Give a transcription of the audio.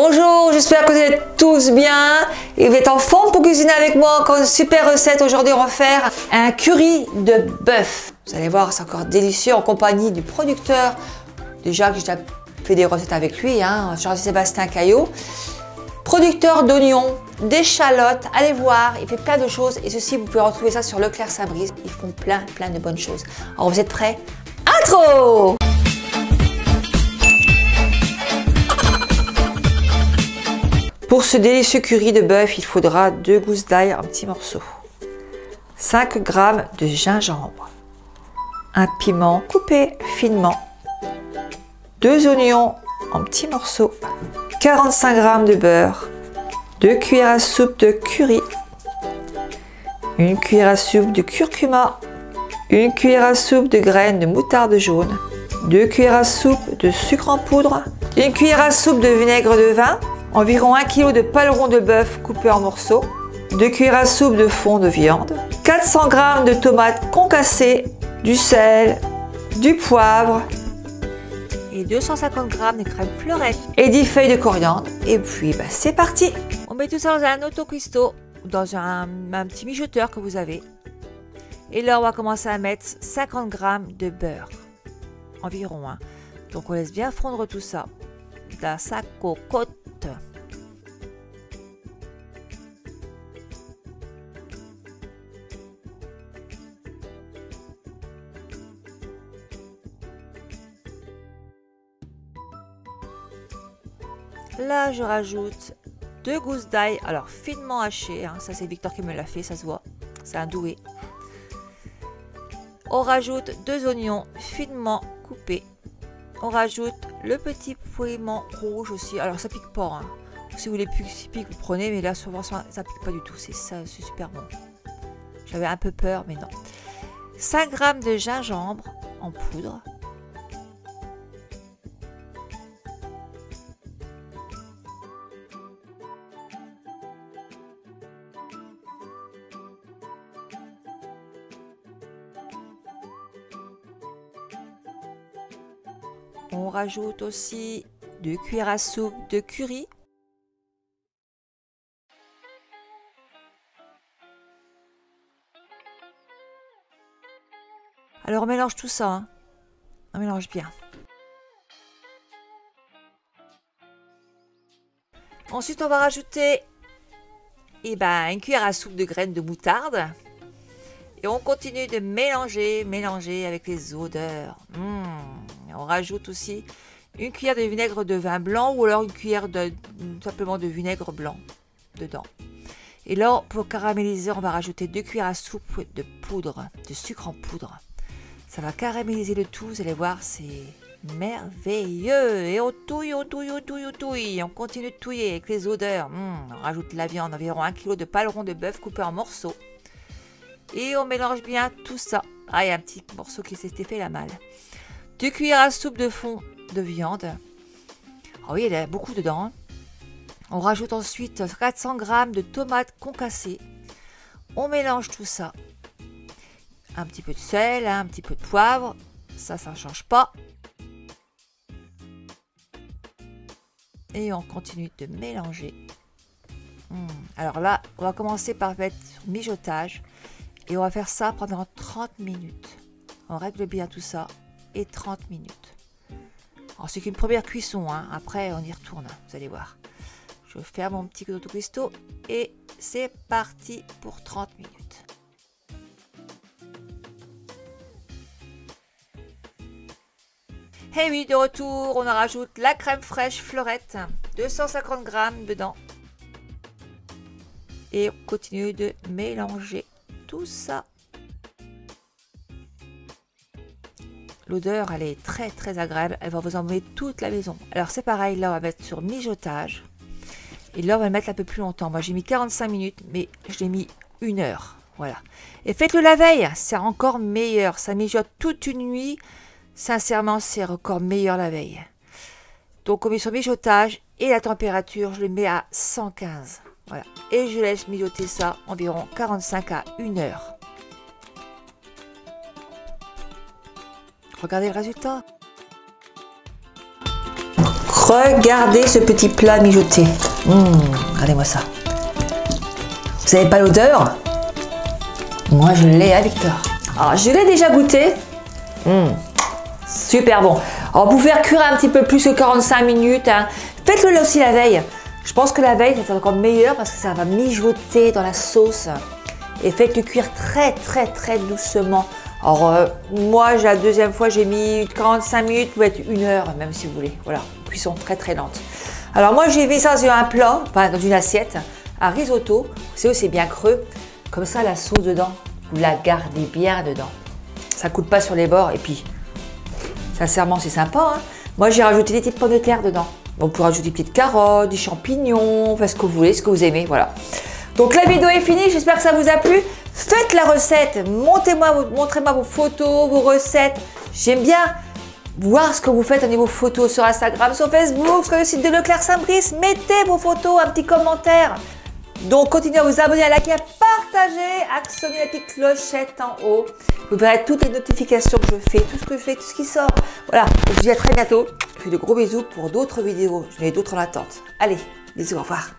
Bonjour, j'espère que vous êtes tous bien et vous êtes en forme pour cuisiner avec moi. Encore une super recette. Aujourd'hui, on va faire un curry de bœuf. Vous allez voir, c'est encore délicieux en compagnie du producteur. Déjà que j'ai déjà fait des recettes avec lui, Jean-Sébastien Caillot. Producteur d'oignons, d'échalotes, allez voir, il fait plein de choses. Et ceci, vous pouvez retrouver ça sur Leclerc Saint-Brice. Ils font plein de bonnes choses. Alors, vous êtes prêts? Intro! Pour ce délicieux curry de bœuf, il faudra 2 gousses d'ail en petits morceaux, 5 g de gingembre, un piment coupé finement, 2 oignons en petits morceaux, 45 g de beurre, 2 cuillères à soupe de curry, 1 cuillère à soupe de curcuma, 1 cuillère à soupe de graines de moutarde jaune, 2 cuillères à soupe de sucre en poudre, 1 cuillère à soupe de vinaigre de vin, environ 1 kg de paleron de bœuf coupé en morceaux, 2 cuillères à soupe de fond de viande, 400 g de tomates concassées, du sel, du poivre et 250 g de crème fleurette et 10 feuilles de coriandre. Et puis c'est parti. On met tout ça dans un autocuisto, dans un petit mijoteur que vous avez. Et là on va commencer à mettre 50 g de beurre environ. Donc on laisse bien fondre tout ça dans sa cocotte. Là, je rajoute 2 gousses d'ail, alors finement hachées, ça c'est Victor qui me l'a fait, ça se voit, c'est un doué. On rajoute 2 oignons finement coupés. On rajoute le petit piment rouge aussi, alors ça pique pas, si vous voulez plus que pique, vous prenez, mais là souvent ça pique pas du tout, c'est super bon. J'avais un peu peur, mais non. 5 g de gingembre en poudre. On rajoute aussi 2 cuillères à soupe de curry. Alors on mélange tout ça, on mélange bien. Ensuite on va rajouter 1 cuillère à soupe de graines de moutarde. Et on continue de mélanger avec les odeurs. On rajoute aussi 1 cuillère de vinaigre de vin blanc ou alors 1 cuillère simplement de vinaigre blanc dedans. Et là, pour caraméliser, on va rajouter 2 cuillères à soupe de poudre, de sucre en poudre. Ça va caraméliser le tout, vous allez voir, c'est merveilleux. Et on touille. On continue de touiller avec les odeurs. On rajoute la viande, environ 1 kg de paleron de bœuf coupé en morceaux. Et on mélange bien tout ça. Ah, il y a un petit morceau qui s'était fait la malle. 2 cuillères à soupe de fond de viande. Ah oui, il y a beaucoup dedans. On rajoute ensuite 400 g de tomates concassées. On mélange tout ça. Un petit peu de sel, un petit peu de poivre. Ça ne change pas. Et on continue de mélanger. Alors là, on va commencer par mettre sur mijotage. Et on va faire ça pendant 30 minutes. On règle bien tout ça. Et 30 minutes. Alors c'est qu'une première cuisson, après on y retourne, vous allez voir. Je ferme mon petit autocuisto et c'est parti pour 30 minutes. Et oui, de retour, on en rajoute la crème fraîche fleurette, 250 g dedans. Et on continue de mélanger tout ça. L'odeur, elle est très agréable. Elle va vous emmener toute la maison. Alors, c'est pareil. Là, on va mettre sur mijotage. Et là, on va le mettre un peu plus longtemps. Moi, j'ai mis 45 minutes, mais je l'ai mis 1 heure. Voilà. Et faites-le la veille. C'est encore meilleur. Ça mijote toute une nuit. Sincèrement, c'est encore meilleur la veille. Donc, on met sur mijotage. Et la température, je le mets à 115. Voilà. Et je laisse mijoter ça environ 45 à 1 heure. Regardez le résultat. Regardez ce petit plat mijoté. Regardez-moi ça. Vous n'avez pas l'odeur? Moi, je l'ai à Victor. Alors, je l'ai déjà goûté. Super bon. Alors, pour faire cuire un petit peu plus que 45 minutes, hein, faites-le aussi la veille. Je pense que la veille, ça va être encore meilleur parce que ça va mijoter dans la sauce. Et faites-le cuire très doucement. Alors, moi, la deuxième fois, j'ai mis 45 minutes, vous pouvez être 1 heure, même si vous voulez. Voilà, cuisson très lente. Alors, moi, j'ai mis ça sur un plat, enfin, dans une assiette, un risotto. Vous savez, c'est bien creux. Comme ça, la sauce dedans, vous la gardez bien dedans. Ça ne coule pas sur les bords. Et puis, sincèrement, c'est sympa. Hein. Moi, j'ai rajouté des petites pommes de terre dedans. Bon, vous pouvez rajouter des petites carottes, des champignons, enfin, ce que vous voulez, ce que vous aimez. Voilà. Donc, la vidéo est finie. J'espère que ça vous a plu. Faites la recette. Montrez-moi vos photos, vos recettes. J'aime bien voir ce que vous faites au niveau photos sur Instagram, sur Facebook, sur le site de Leclerc Saint-Brice. Mettez vos photos, un petit commentaire. Donc, continuez à vous abonner, à liker, à partager, actionnez la petite clochette en haut. Vous verrez toutes les notifications que je fais, tout ce que je fais, tout ce qui sort. Voilà, je vous dis à très bientôt. Je vous fais de gros bisous pour d'autres vidéos. Je mets d'autres en attente. Allez, bisous, au revoir.